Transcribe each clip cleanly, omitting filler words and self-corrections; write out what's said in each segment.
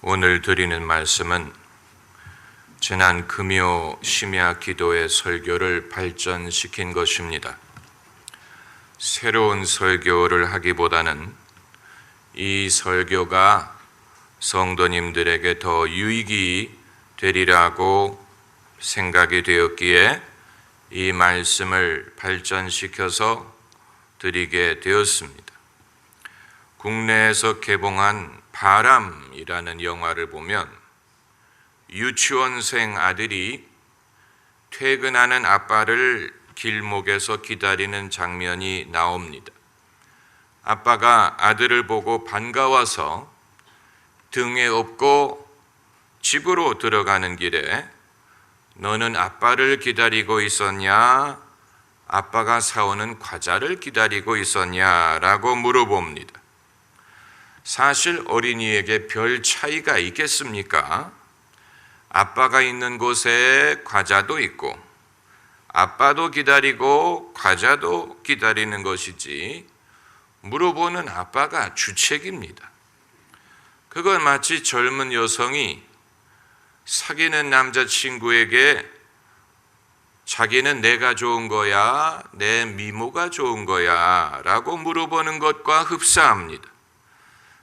오늘 드리는 말씀은 지난 금요 심야 기도의 설교를 발전시킨 것입니다. 새로운 설교를 하기보다는 이 설교가 성도님들에게 더 유익이 되리라고 생각이 되었기에 이 말씀을 발전시켜서 드리게 되었습니다. 국내에서 개봉한 바람이라는 영화를 보면 유치원생 아들이 퇴근하는 아빠를 길목에서 기다리는 장면이 나옵니다. 아빠가 아들을 보고 반가워서 등에 업고 집으로 들어가는 길에 너는 아빠를 기다리고 있었냐? 아빠가 사오는 과자를 기다리고 있었냐라고 물어봅니다. 사실 어린이에게 별 차이가 있겠습니까? 아빠가 있는 곳에 과자도 있고 아빠도 기다리고 과자도 기다리는 것이지 물어보는 아빠가 주책입니다. 그건 마치 젊은 여성이 사귀는 남자친구에게 자기는 내가 좋은 거야, 내 미모가 좋은 거야 라고 물어보는 것과 흡사합니다.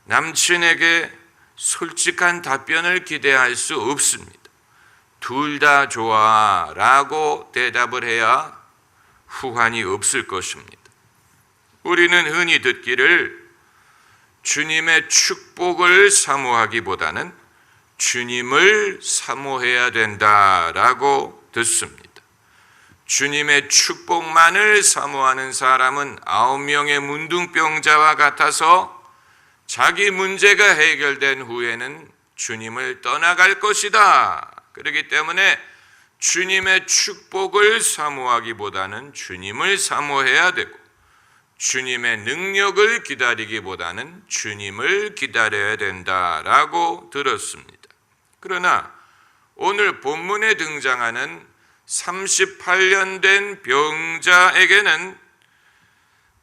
남친에게 솔직한 답변을 기대할 수 없습니다. 둘 다 좋아 라고 대답을 해야 후환이 없을 것입니다. 우리는 흔히 듣기를 주님의 축복을 사모하기보다는 주님을 사모해야 된다라고 듣습니다. 주님의 축복만을 사모하는 사람은 9명의 문둥병자와 같아서 자기 문제가 해결된 후에는 주님을 떠나갈 것이다. 그렇기 때문에 주님의 축복을 사모하기보다는 주님을 사모해야 되고 주님의 능력을 기다리기보다는 주님을 기다려야 된다라고 들었습니다. 그러나 오늘 본문에 등장하는 38년 된 병자에게는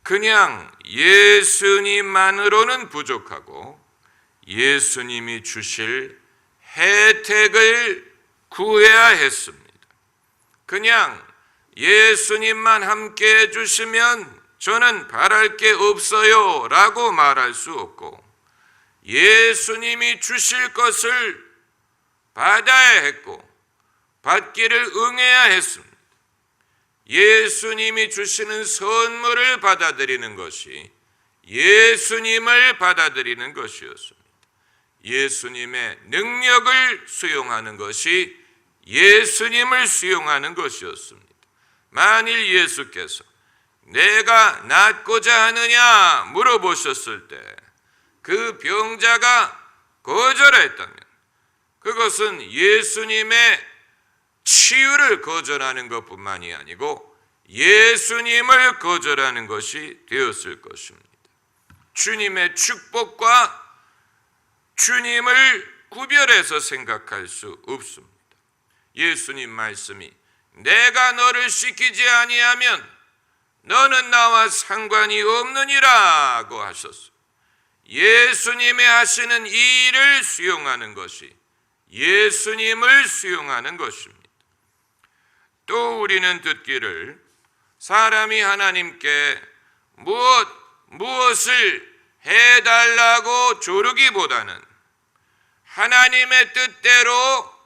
그냥 예수님만으로는 부족하고 예수님이 주실 혜택을 구해야 했습니다. 그냥 예수님만 함께 해주시면 저는 바랄 게 없어요 라고 말할 수 없고 예수님이 주실 것을 받아야 했고 받기를 응해야 했습니다. 예수님이 주시는 선물을 받아들이는 것이 예수님을 받아들이는 것이었습니다. 예수님의 능력을 수용하는 것이 예수님을 수용하는 것이었습니다. 만일 예수께서 내가 낫고자 하느냐 물어보셨을 때 그 병자가 거절했다면 그것은 예수님의 치유를 거절하는 것뿐만이 아니고 예수님을 거절하는 것이 되었을 것입니다. 주님의 축복과 주님을 구별해서 생각할 수 없습니다. 예수님 말씀이 내가 너를 시키지 아니하면 너는 나와 상관이 없느니라고 하셨습니다. 예수님이 하시는 이 일을 수용하는 것이 예수님을 수용하는 것입니다. 또 우리는 듣기를 사람이 하나님께 무엇을 해달라고 조르기보다는 하나님의 뜻대로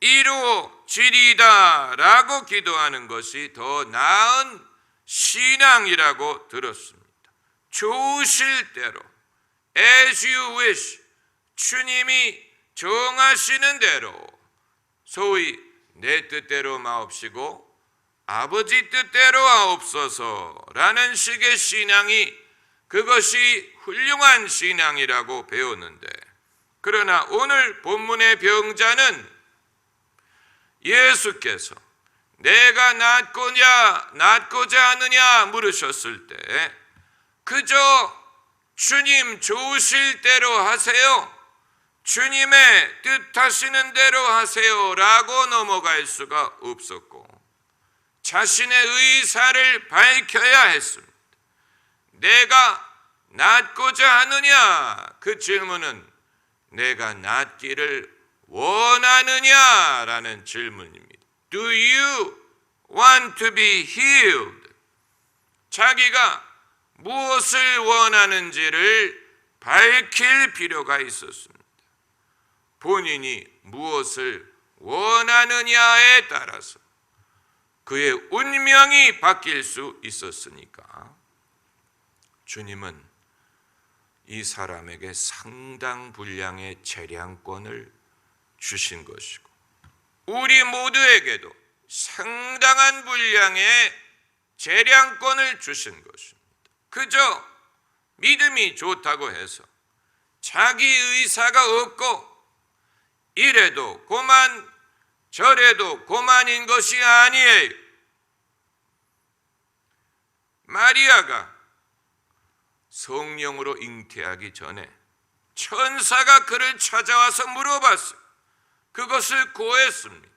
이루어지리다 라고 기도하는 것이 더 나은 신앙이라고 들었습니다. 좋으실 대로 as you wish 주님이 정하시는 대로 소위 내 뜻대로 마옵시고 아버지 뜻대로 하옵소서라는 식의 신앙이 그것이 훌륭한 신앙이라고 배웠는데 그러나 오늘 본문의 병자는 예수께서 내가 낫고자 하느냐 물으셨을 때 그저 주님 좋으실 대로 하세요. 주님의 뜻하시는 대로 하세요 라고 넘어갈 수가 없었고 자신의 의사를 밝혀야 했습니다. 내가 낫고자 하느냐? 그 질문은 내가 낫기를 원하느냐라는 질문입니다. Do you want to be healed? 자기가 무엇을 원하는지를 밝힐 필요가 있었습니다. 본인이 무엇을 원하느냐에 따라서 그의 운명이 바뀔 수 있었으니까 주님은 이 사람에게 상당 분량의 재량권을 주신 것이고 우리 모두에게도 상당한 분량의 재량권을 주신 것입니다. 그저 믿음이 좋다고 해서 자기 의사가 없고 이래도 고만 저래도 고만인 것이 아니에요. 마리아가 성령으로 잉태하기 전에 천사가 그를 찾아와서 물어봤어요. 그것을 고했습니다.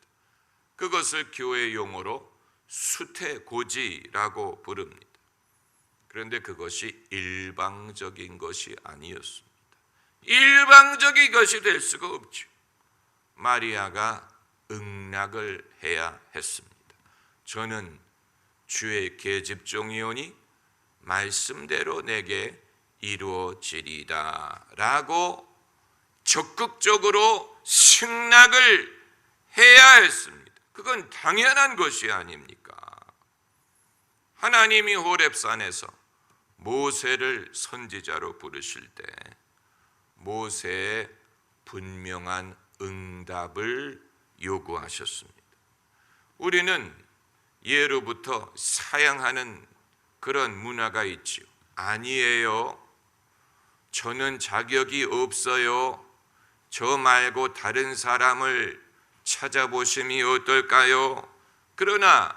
그것을 교회 용어로 수태고지라고 부릅니다. 그런데 그것이 일방적인 것이 아니었습니다. 일방적인 것이 될 수가 없죠. 마리아가 응낙을 해야 했습니다. 저는 주의 계집종이오니 말씀대로 내게 이루어지리다 라고 적극적으로 승낙을 해야 했습니다. 그건 당연한 것이 아닙니까? 하나님이 호렙산에서 모세를 선지자로 부르실 때 모세의 분명한 응답을 요구하셨습니다. 우리는 예로부터 사양하는 그런 문화가 있지요. 아니에요. 저는 자격이 없어요. 저 말고 다른 사람을 찾아보심이 어떨까요? 그러나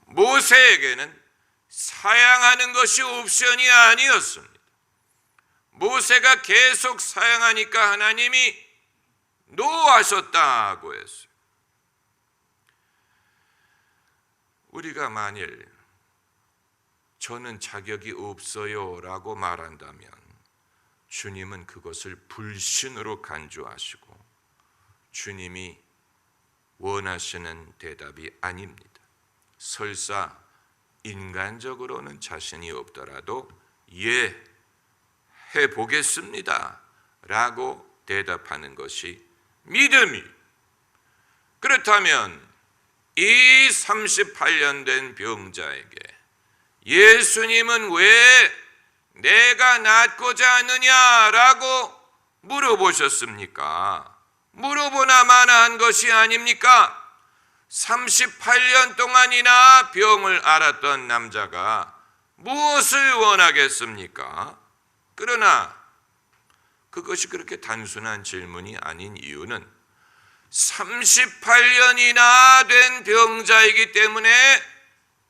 모세에게는 사양하는 것이 옵션이 아니었습니다. 모세가 계속 사양하니까 하나님이 노하셨다고 했어요. 우리가 만일 저는 자격이 없어요 라고 말한다면 주님은 그것을 불신으로 간주하시고 주님이 원하시는 대답이 아닙니다. 설사 인간적으로는 자신이 없더라도 예, 해보겠습니다 라고 대답하는 것이 믿음이. 그렇다면 이 38년 된 병자에게 예수님은 왜 내가 낫고자 하느냐라고 물어보셨습니까? 물어보나 마나 한 것이 아닙니까? 38년 동안이나 병을 앓았던 남자가 무엇을 원하겠습니까? 그러나 그것이 그렇게 단순한 질문이 아닌 이유는 38년이나 된 병자이기 때문에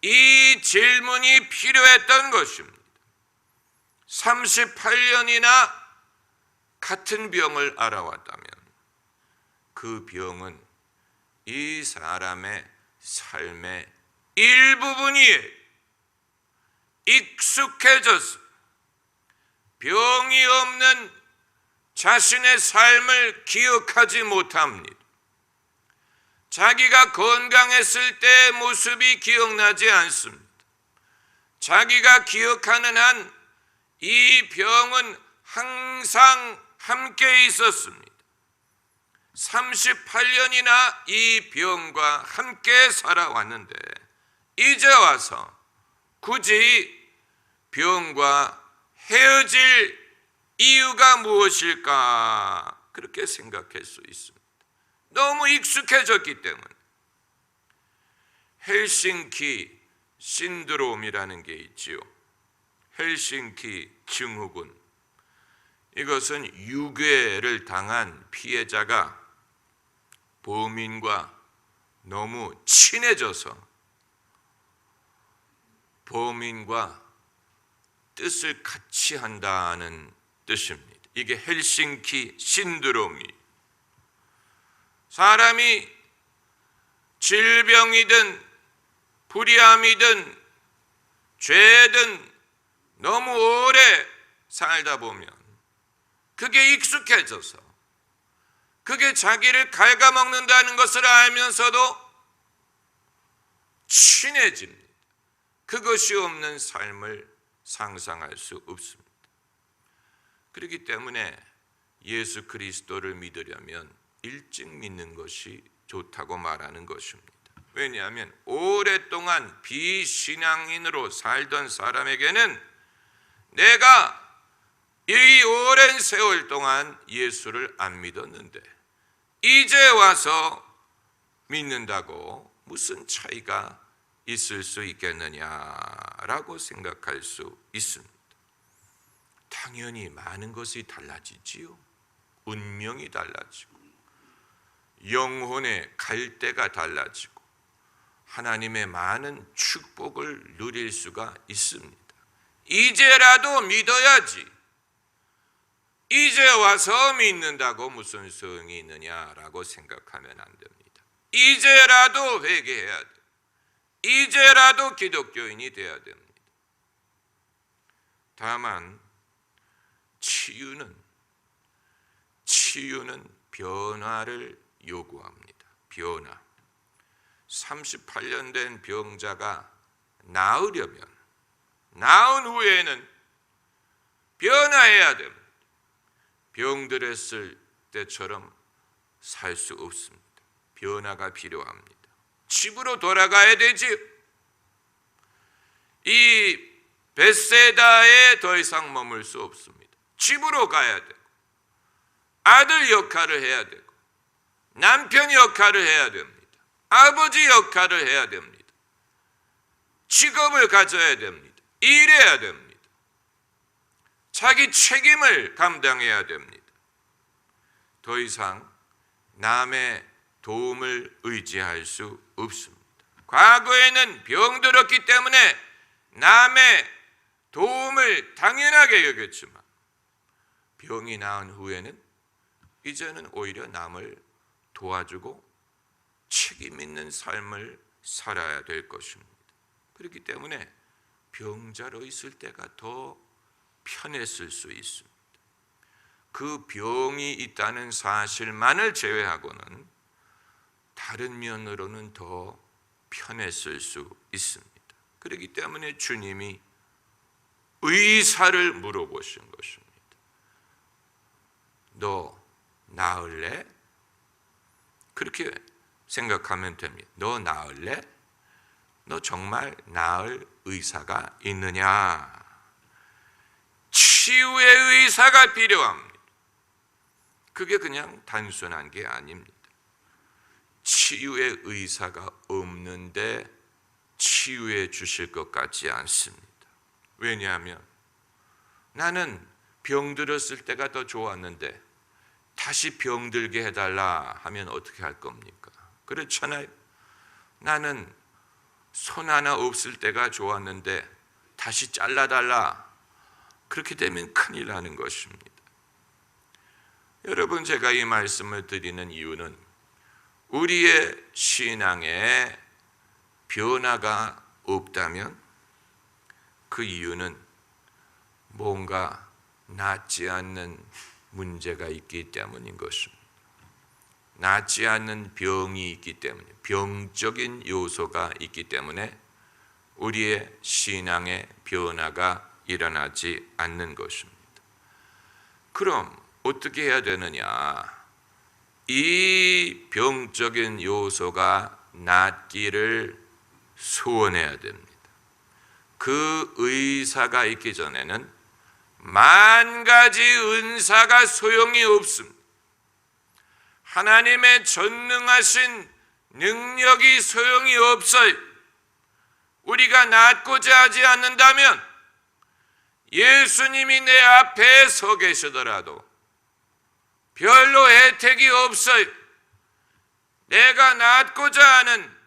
이 질문이 필요했던 것입니다. 38년이나 같은 병을 앓아왔다면 그 병은 이 사람의 삶의 일부분이에요. 익숙해져서 병이 없는 자신의 삶을 기억하지 못합니다. 자기가 건강했을 때의 모습이 기억나지 않습니다. 자기가 기억하는 한 이 병은 항상 함께 있었습니다. 38년이나 이 병과 함께 살아왔는데 이제 와서 굳이 병과 헤어질 이유가 무엇일까? 그렇게 생각할 수 있습니다. 너무 익숙해졌기 때문에. 헬싱키 신드롬이라는 게 있지요. 헬싱키 증후군. 이것은 유괴를 당한 피해자가 범인과 너무 친해져서 범인과 뜻을 같이 한다는 뜻입니다. 이게 헬싱키 신드롬이. 사람이 질병이든 불의함이든 죄든 너무 오래 살다 보면 그게 익숙해져서 그게 자기를 갉아먹는다는 것을 알면서도 친해집니다. 그것이 없는 삶을 상상할 수 없습니다. 그렇기 때문에 예수 그리스도를 믿으려면 일찍 믿는 것이 좋다고 말하는 것입니다. 왜냐하면 오랫동안 비신앙인으로 살던 사람에게는 내가 이 오랜 세월 동안 예수를 안 믿었는데 이제 와서 믿는다고 무슨 차이가 있을 수 있겠느냐라고 생각할 수 있습니다. 당연히 많은 것이 달라지지요. 운명이 달라지고 영혼의 갈대가 달라지고 하나님의 많은 축복을 누릴 수가 있습니다. 이제라도 믿어야지. 이제 와서 믿는다고 무슨 소용이 있느냐라고 생각하면 안 됩니다. 이제라도 회개해야 돼. 이제라도 기독교인이 돼야 됩니다. 다만 치유는 변화를 요구합니다. 변화. 38년 된 병자가 나으려면 나은 후에는 변화해야 됩니다. 병들었을 때처럼 살 수 없습니다. 변화가 필요합니다. 집으로 돌아가야 되지요. 이 벳세다에 더 이상 머물 수 없습니다. 집으로 가야 되고 아들 역할을 해야 되고 남편 역할을 해야 됩니다. 아버지 역할을 해야 됩니다. 직업을 가져야 됩니다. 일해야 됩니다. 자기 책임을 감당해야 됩니다. 더 이상 남의 도움을 의지할 수 없습니다. 과거에는 병들었기 때문에 남의 도움을 당연하게 여겼지만 병이 나은 후에는 이제는 오히려 남을 도와주고 책임 있는 삶을 살아야 될 것입니다. 그렇기 때문에 병자로 있을 때가 더 편했을 수 있습니다. 그 병이 있다는 사실만을 제외하고는 다른 면으로는 더 편했을 수 있습니다. 그렇기 때문에 주님이 의사를 물어보신 것입니다. 너 나을래? 그렇게 생각하면 됩니다. 너 나을래? 너 정말 나을 의사가 있느냐? 치유의 의사가 필요합니다. 그게 그냥 단순한 게 아닙니다. 치유의 의사가 없는데 치유해 주실 것 같지 않습니다. 왜냐하면 나는 병들었을 때가 더 좋았는데 다시 병들게 해달라 하면 어떻게 할 겁니까? 그렇잖아요. 나는 손 하나 없을 때가 좋았는데 다시 잘라달라. 그렇게 되면 큰일 나는 것입니다. 여러분, 제가 이 말씀을 드리는 이유는 우리의 신앙에 변화가 없다면 그 이유는 뭔가 낫지 않는 문제가 있기 때문인 것입니다. 낫지 않는 병이 있기 때문에, 병적인 요소가 있기 때문에 우리의 신앙의 변화가 일어나지 않는 것입니다. 그럼 어떻게 해야 되느냐? 이 병적인 요소가 낫기를 소원해야 됩니다. 그 의사가 있기 전에는 만 가지 은사가 소용이 없습니다. 하나님의 전능하신 능력이 소용이 없어요. 우리가 낫고자 하지 않는다면 예수님이 내 앞에 서 계시더라도 별로 혜택이 없어요. 내가 낫고자 하는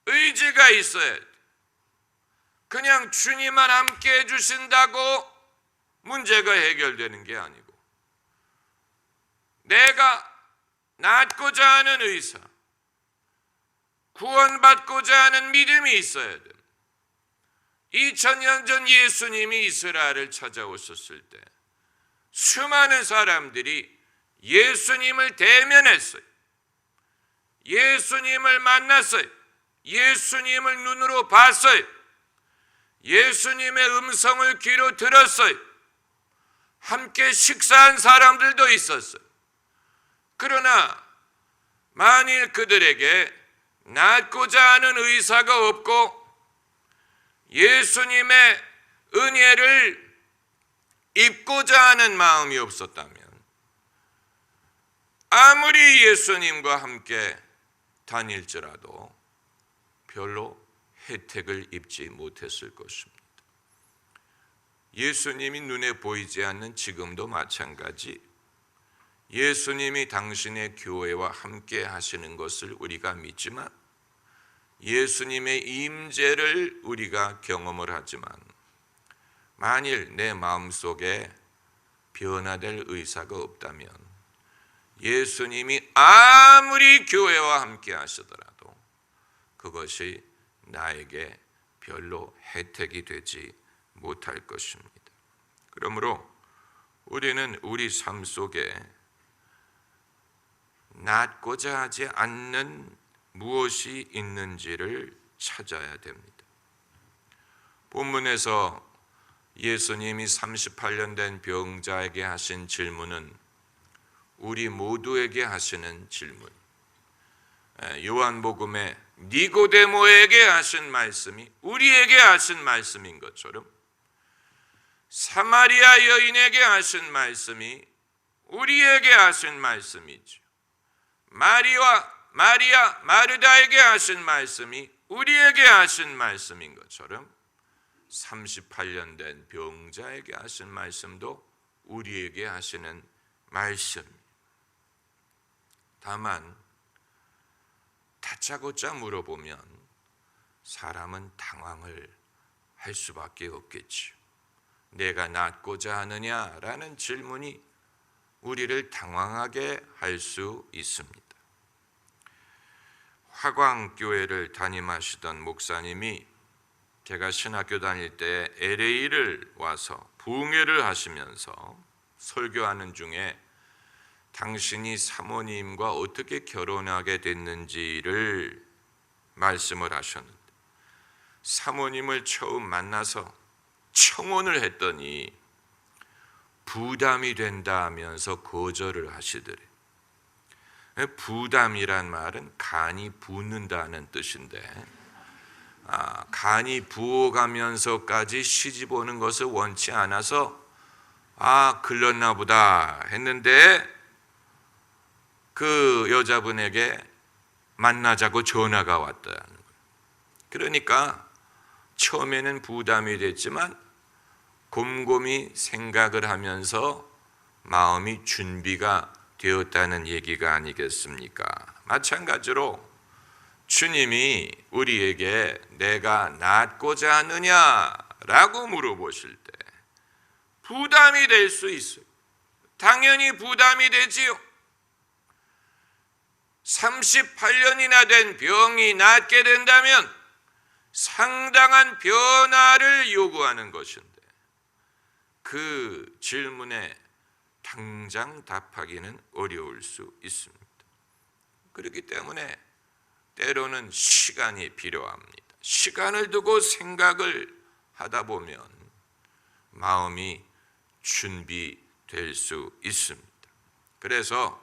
의지가 있어야 돼. 그냥 주님만 함께 해주신다고 문제가 해결되는 게 아니고 내가 낫고자 하는 의사, 구원받고자 하는 믿음이 있어야 돼. 2000년 전 예수님이 이스라엘을 찾아오셨을 때 수많은 사람들이 예수님을 대면했어요. 예수님을 만났어요. 예수님을 눈으로 봤어요. 예수님의 음성을 귀로 들었어요. 함께 식사한 사람들도 있었어요. 그러나 만일 그들에게 낫고자 하는 의사가 없고 예수님의 은혜를 입고자 하는 마음이 없었다면 아무리 예수님과 함께 다닐지라도 별로 혜택을 입지 못했을 것입니다. 예수님이 눈에 보이지 않는 지금도 마찬가지, 예수님이 당신의 교회와 함께 하시는 것을 우리가 믿지만 예수님의 임재를 우리가 경험을 하지만 만일 내 마음속에 변화될 의사가 없다면 예수님이 아무리 교회와 함께 하시더라도 그것이 나에게 별로 혜택이 되지 못할 것입니다. 그러므로 우리는 우리 삶 속에 낫고자 하지 않는 무엇이 있는지를 찾아야 됩니다. 본문에서 예수님이 38년 된 병자에게 하신 질문은 우리 모두에게 하시는 질문, 요한복음에 니고데모에게 하신 말씀이 우리에게 하신 말씀인 것처럼 사마리아 여인에게 하신 말씀이 우리에게 하신 말씀이죠. 마리아, 마르다에게 하신 말씀이 우리에게 하신 말씀인 것처럼 38년 된 병자에게 하신 말씀도 우리에게 하시는 말씀입니다. 다만 다짜고짜 물어보면 사람은 당황을 할 수밖에 없겠지요. 내가 낫고자 하느냐라는 질문이 우리를 당황하게 할 수 있습니다. 화광교회를 담임하시던 목사님이 제가 신학교 다닐 때 LA를 와서 부흥회를 하시면서 설교하는 중에 당신이 사모님과 어떻게 결혼하게 됐는지를 말씀을 하셨는데 사모님을 처음 만나서 청혼을 했더니 부담이 된다 하면서 거절을 하시더래. 부담이란 말은 간이 붓는다는 뜻인데 간이 부어가면서까지 시집 오는 것을 원치 않아서 글렀나 보다 했는데 그 여자분에게 만나자고 전화가 왔다는 거예요. 그러니까 처음에는 부담이 됐지만 곰곰이 생각을 하면서 마음이 준비가 되었다는 얘기가 아니겠습니까? 마찬가지로 주님이 우리에게 내가 낫고자 하느냐라고 물어보실 때 부담이 될 수 있어요. 당연히 부담이 되지요. 38년이나 된 병이 낫게 된다면 상당한 변화를 요구하는 것인데 그 질문에 당장 답하기는 어려울 수 있습니다. 그렇기 때문에 때로는 시간이 필요합니다. 시간을 두고 생각을 하다 보면 마음이 준비될 수 있습니다. 그래서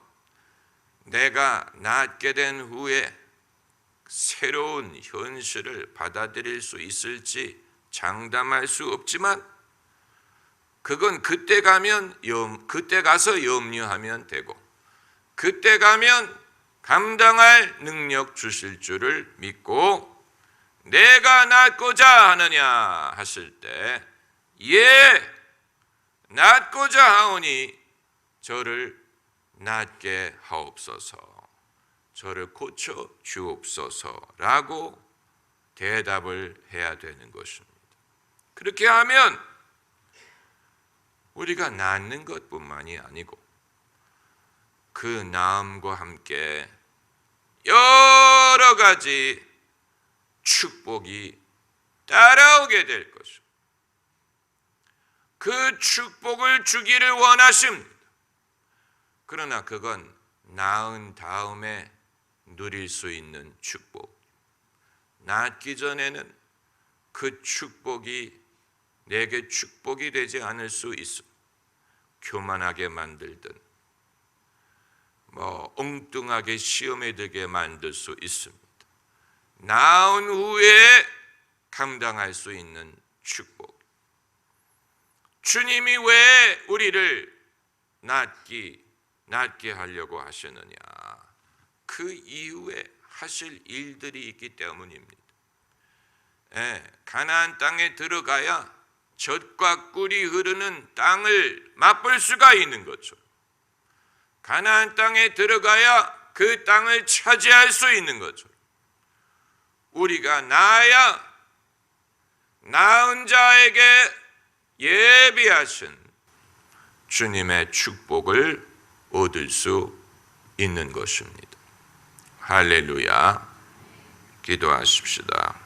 내가 낫게 된 후에 새로운 현실을 받아들일 수 있을지 장담할 수 없지만 그건 그때 가서 염려하면 되고 그때 가면 감당할 능력 주실 줄을 믿고 내가 낫고자 하느냐 하실 때 낫고자 하오니 저를 낫게 하옵소서, 저를 고쳐 주옵소서라고 대답을 해야 되는 것입니다. 그렇게 하면 우리가 낫는 것뿐만이 아니고 그 나음과 함께 여러 가지 축복이 따라오게 될 것입니다. 그 축복을 주기를 원하십니다. 그러나 그건 낳은 다음에 누릴 수 있는 축복. 낳기 전에는 그 축복이 내게 축복이 되지 않을 수 있어. 교만하게 만들든 엉뚱하게 시험에 들게 만들 수 있습니다. 낳은 후에 감당할 수 있는 축복. 주님이 왜 우리를 낳게 하려고 하시느냐? 그 이후에 하실 일들이 있기 때문입니다. 가나안 땅에 들어가야 젖과 꿀이 흐르는 땅을 맛볼 수가 있는 거죠. 가나안 땅에 들어가야 그 땅을 차지할 수 있는 거죠. 우리가 낳아야 낳은 자에게 예비하신 주님의 축복을 얻을 수 있는 것입니다. 할렐루야. 기도하십시다.